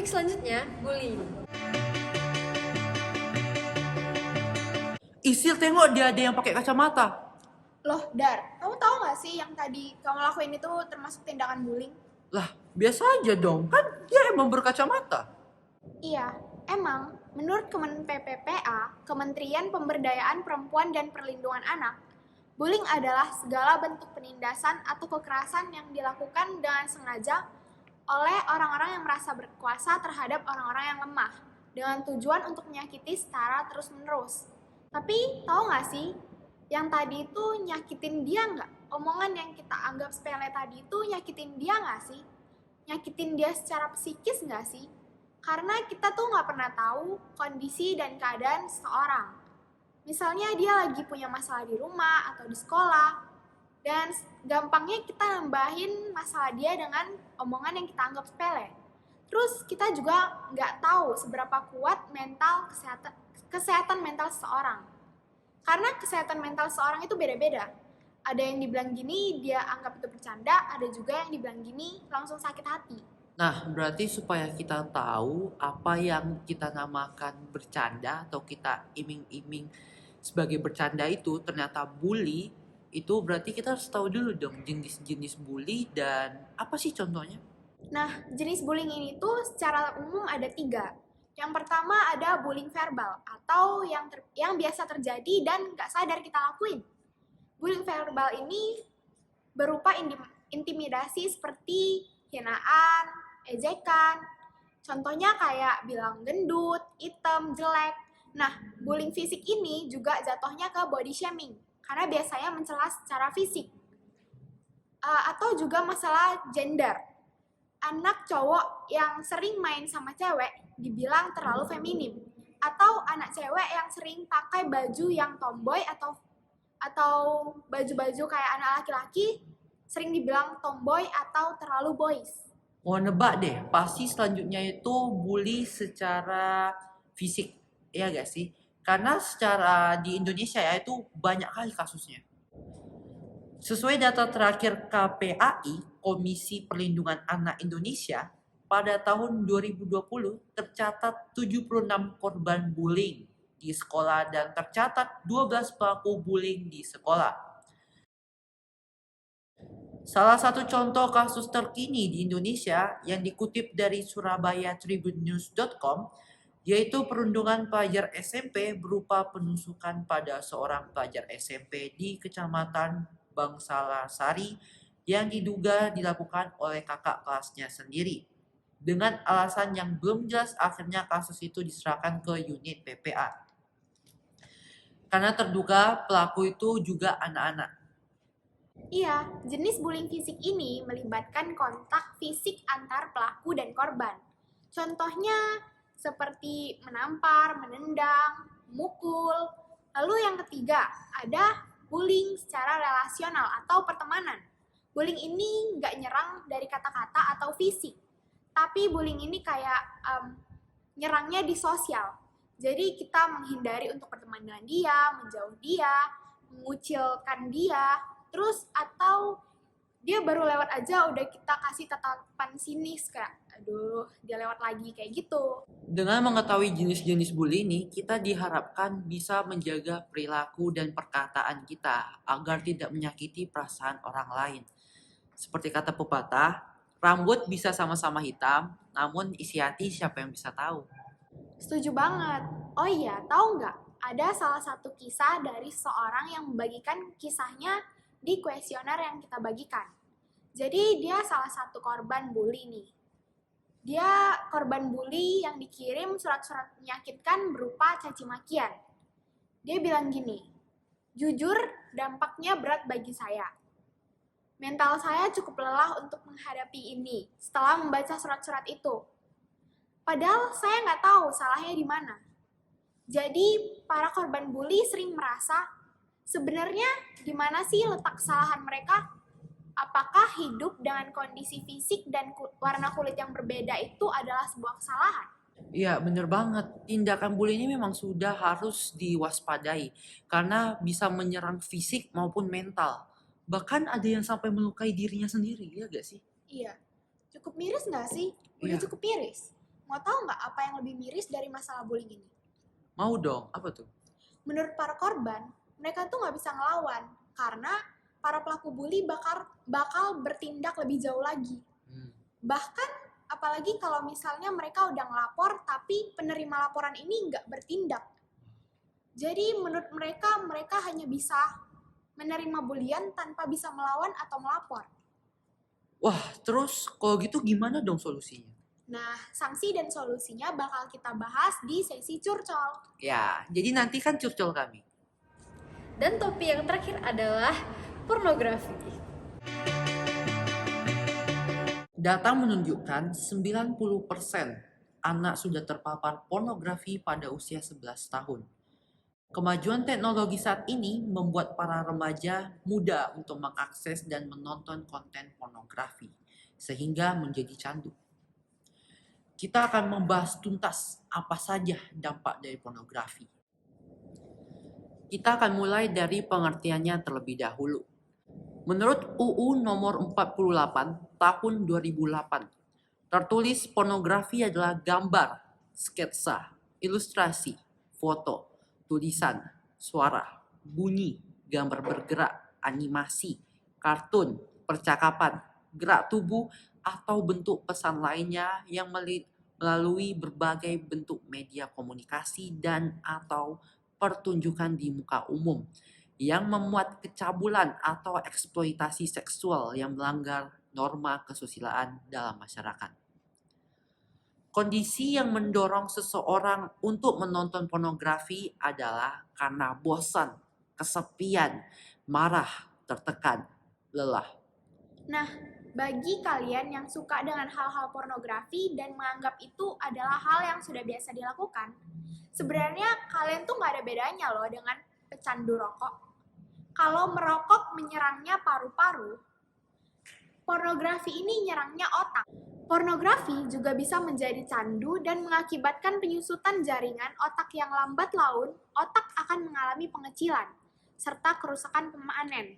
Topik selanjutnya, bullying. Isil, tengok dia ada yang pakai kacamata. Loh, Dar, kamu tahu nggak sih yang tadi kamu lakuin itu termasuk tindakan bullying? Lah, biasa aja dong. Kan dia emang berkacamata. Iya, emang menurut Kemen PPPA, Kementerian Pemberdayaan Perempuan dan Perlindungan Anak, bullying adalah segala bentuk penindasan atau kekerasan yang dilakukan dengan sengaja oleh orang-orang yang merasa berkuasa terhadap orang-orang yang lemah dengan tujuan untuk menyakiti secara terus-menerus. Tapi tahu nggak sih, yang tadi itu nyakitin dia nggak? Omongan yang kita anggap sepele tadi itu nyakitin dia nggak sih? Nyakitin dia secara psikis nggak sih? Karena kita tuh nggak pernah tahu kondisi dan keadaan seseorang. Misalnya dia lagi punya masalah di rumah atau di sekolah, dan gampangnya kita nambahin masalah dia dengan omongan yang kita anggap sepele. Terus kita juga nggak tahu seberapa kuat kesehatan mental seseorang. Karena kesehatan mental seseorang itu beda-beda. Ada yang dibilang gini, dia anggap itu bercanda, ada juga yang dibilang gini, langsung sakit hati. Nah, berarti supaya kita tahu apa yang kita namakan bercanda atau kita iming-iming sebagai bercanda itu ternyata bully, itu berarti kita harus tahu dulu dong jenis-jenis bully dan apa sih contohnya? Nah, jenis bullying ini tuh secara umum ada 3. Yang pertama ada bullying verbal atau yang biasa terjadi dan nggak sadar kita lakuin. Bullying verbal ini berupa intimidasi seperti hinaan, ejekan. Contohnya kayak bilang gendut, hitam, jelek. Nah, bullying fisik ini juga jatuhnya ke body shaming karena biasanya mencela secara fisik. Atau juga masalah gender. Anak cowok yang sering main sama cewek dibilang terlalu feminim, atau anak cewek yang sering pakai baju yang tomboy atau baju-baju kayak anak laki-laki sering dibilang tomboy atau terlalu boys. Mau nebak deh, pasti selanjutnya itu bully secara fisik, ya gak sih? Karena secara di Indonesia ya itu banyak kali kasusnya. Sesuai data terakhir KPAI, Komisi Perlindungan Anak Indonesia, pada tahun 2020 tercatat 76 korban bullying di sekolah dan tercatat 12 pelaku bullying di sekolah. Salah satu contoh kasus terkini di Indonesia yang dikutip dari Surabaya Tribunnews.com yaitu perundungan pelajar SMP berupa penusukan pada seorang pelajar SMP di Kecamatan Bangsala Sari yang diduga dilakukan oleh kakak kelasnya sendiri. Dengan alasan yang belum jelas, akhirnya kasus itu diserahkan ke unit PPA. Karena terduga pelaku itu juga anak-anak. Iya, jenis bullying fisik ini melibatkan kontak fisik antar pelaku dan korban. Contohnya seperti menampar, menendang, memukul. Lalu yang ketiga, ada bullying secara relasional atau pertemanan. Bullying ini nggak nyerang dari kata-kata atau fisik, tapi bullying ini kayak nyerangnya di sosial. Jadi kita menghindari untuk berteman dengan dia, menjauh dia, mengucilkan dia, terus atau dia baru lewat aja udah kita kasih tatapan sinis kayak aduh dia lewat lagi kayak gitu. Dengan mengetahui jenis-jenis bully ini, kita diharapkan bisa menjaga perilaku dan perkataan kita agar tidak menyakiti perasaan orang lain. Seperti kata pepatah, rambut bisa sama-sama hitam, namun isi hati siapa yang bisa tahu. Setuju banget. Oh iya, tahu nggak? Ada salah satu kisah dari seorang yang membagikan kisahnya di kuesioner yang kita bagikan. Jadi dia salah satu korban bully nih. Dia korban bully yang dikirim surat-surat menyakitkan berupa caci makian. Dia bilang gini, jujur dampaknya berat bagi saya. Mental saya cukup lelah untuk menghadapi ini setelah membaca surat-surat itu. Padahal saya nggak tahu salahnya di mana. Jadi para korban bully sering merasa sebenarnya di mana sih letak kesalahan mereka? Apakah hidup dengan kondisi fisik dan warna kulit yang berbeda itu adalah sebuah kesalahan? Iya, bener banget. Tindakan bully ini memang sudah harus diwaspadai karena bisa menyerang fisik maupun mental. Bahkan ada yang sampai melukai dirinya sendiri, ya gak sih? Iya, cukup miris nggak sih? Udah Iya. cukup miris. Mau tahu nggak apa yang lebih miris dari masalah bullying ini? Mau dong, apa tuh? Menurut para korban, mereka tuh nggak bisa ngelawan karena para pelaku bully bakal bertindak lebih jauh lagi. Bahkan apalagi kalau misalnya mereka udah ngelapor tapi penerima laporan ini nggak bertindak. Jadi menurut mereka hanya bisa menerima bulian tanpa bisa melawan atau melapor. Wah, terus kalau gitu gimana dong solusinya? Nah, sanksi dan solusinya bakal kita bahas di sesi curcol. Ya, jadi nanti kan curcol kami. Dan topik yang terakhir adalah pornografi. Data menunjukkan 90% anak sudah terpapar pornografi pada usia 11 tahun. Kemajuan teknologi saat ini membuat para remaja mudah untuk mengakses dan menonton konten pornografi, sehingga menjadi candu. Kita akan membahas tuntas apa saja dampak dari pornografi. Kita akan mulai dari pengertiannya terlebih dahulu. Menurut UU nomor 48 tahun 2008, tertulis pornografi adalah gambar, sketsa, ilustrasi, foto, tulisan, suara, bunyi, gambar bergerak, animasi, kartun, percakapan, gerak tubuh, atau bentuk pesan lainnya yang melalui berbagai bentuk media komunikasi dan atau pertunjukan di muka umum yang memuat kecabulan atau eksploitasi seksual yang melanggar norma kesusilaan dalam masyarakat. Kondisi yang mendorong seseorang untuk menonton pornografi adalah karena bosan, kesepian, marah, tertekan, lelah. Nah, bagi kalian yang suka dengan hal-hal pornografi dan menganggap itu adalah hal yang sudah biasa dilakukan, sebenarnya kalian tuh nggak ada bedanya loh dengan pecandu rokok. Kalau merokok menyerangnya paru-paru, pornografi ini nyerangnya otak. Pornografi juga bisa menjadi candu dan mengakibatkan penyusutan jaringan otak yang lambat laun, otak akan mengalami pengecilan, serta kerusakan pemanen.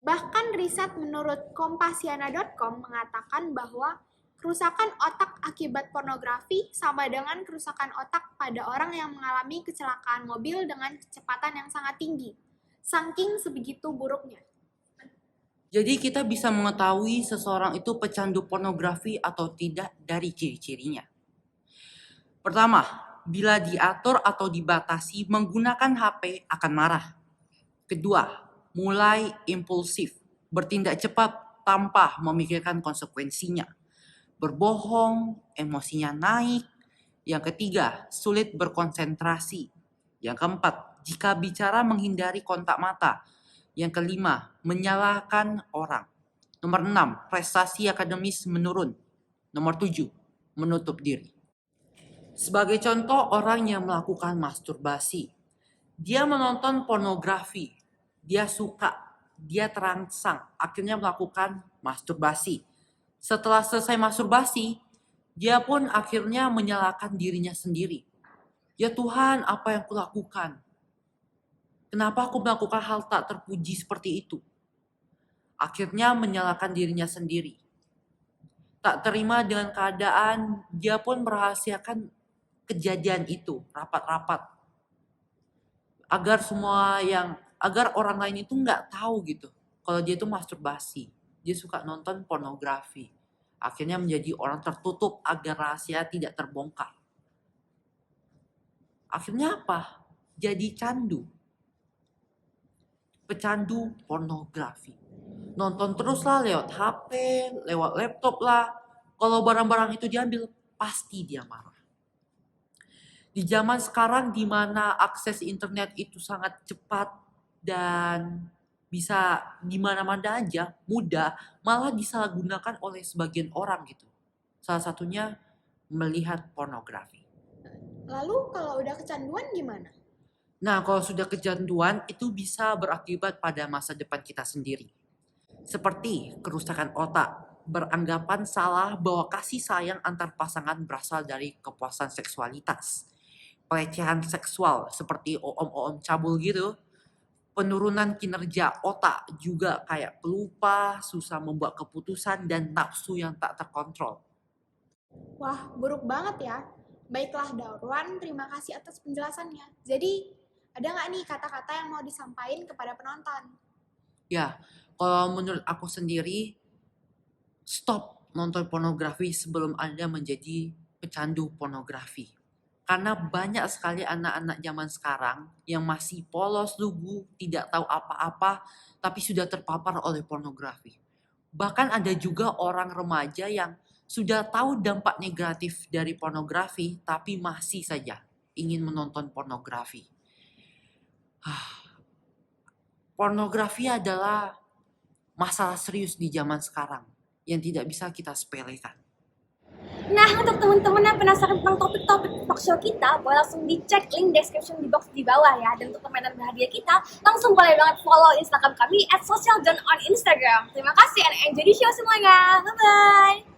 Bahkan riset menurut Kompasiana.com mengatakan bahwa kerusakan otak akibat pornografi sama dengan kerusakan otak pada orang yang mengalami kecelakaan mobil dengan kecepatan yang sangat tinggi. Saking sebegitu buruknya. Jadi kita bisa mengetahui seseorang itu pecandu pornografi atau tidak dari ciri-cirinya. Pertama, bila diatur atau dibatasi menggunakan HP akan marah. Kedua, mulai impulsif, bertindak cepat tanpa memikirkan konsekuensinya. Berbohong, emosinya naik. Yang ketiga, sulit berkonsentrasi. Yang keempat, jika bicara menghindari kontak mata. Yang kelima, menyalahkan orang. Nomor 6, prestasi akademis menurun. Nomor 7, menutup diri. Sebagai contoh, orang yang melakukan masturbasi. Dia menonton pornografi. Dia suka. Dia terangsang. Akhirnya melakukan masturbasi. Setelah selesai masturbasi, dia pun akhirnya menyalahkan dirinya sendiri. Ya Tuhan, apa yang kulakukan? Kenapa aku melakukan hal tak terpuji seperti itu? Akhirnya menyalahkan dirinya sendiri. Tak terima dengan keadaan, dia pun merahasiakan kejadian itu rapat-rapat. Agar orang lain itu nggak tahu gitu. Kalau dia itu masturbasi. Dia suka nonton pornografi. Akhirnya menjadi orang tertutup agar rahasia tidak terbongkar. Akhirnya apa? Jadi candu. Pecandu pornografi. Nonton teruslah lewat HP, lewat laptop lah. Kalau barang-barang itu diambil, pasti dia marah. Di zaman sekarang di mana akses internet itu sangat cepat dan bisa di mana-mana aja, mudah, malah disalahgunakan oleh sebagian orang gitu. Salah satunya melihat pornografi. Lalu kalau udah kecanduan gimana? Nah, kalau sudah kecanduan, itu bisa berakibat pada masa depan kita sendiri. Seperti kerusakan otak, beranggapan salah bahwa kasih sayang antar pasangan berasal dari kepuasan seksualitas. Pelecehan seksual seperti oom-oom cabul gitu. Penurunan kinerja otak juga kayak pelupa, susah membuat keputusan, dan nafsu yang tak terkontrol. Wah, buruk banget ya. Baiklah Daurwan, terima kasih atas penjelasannya. Jadi, ada nggak nih kata-kata yang mau disampaikan kepada penonton? Ya, kalau menurut aku sendiri, stop nonton pornografi sebelum Anda menjadi pecandu pornografi. Karena banyak sekali anak-anak zaman sekarang yang masih polos lugu, tidak tahu apa-apa, tapi sudah terpapar oleh pornografi. Bahkan ada juga orang remaja yang sudah tahu dampak negatif dari pornografi, tapi masih saja ingin menonton pornografi. Pornografi adalah masalah serius di zaman sekarang yang tidak bisa kita sepelekan. Nah, untuk teman-teman yang penasaran tentang topik-topik talk show kita, boleh langsung dicek link description di box di bawah ya. Dan untuk permainan berhadiah kita, langsung boleh banget follow Instagram kami @socialdan on Instagram. Terima kasih and enjoy the show semuanya. Bye-bye!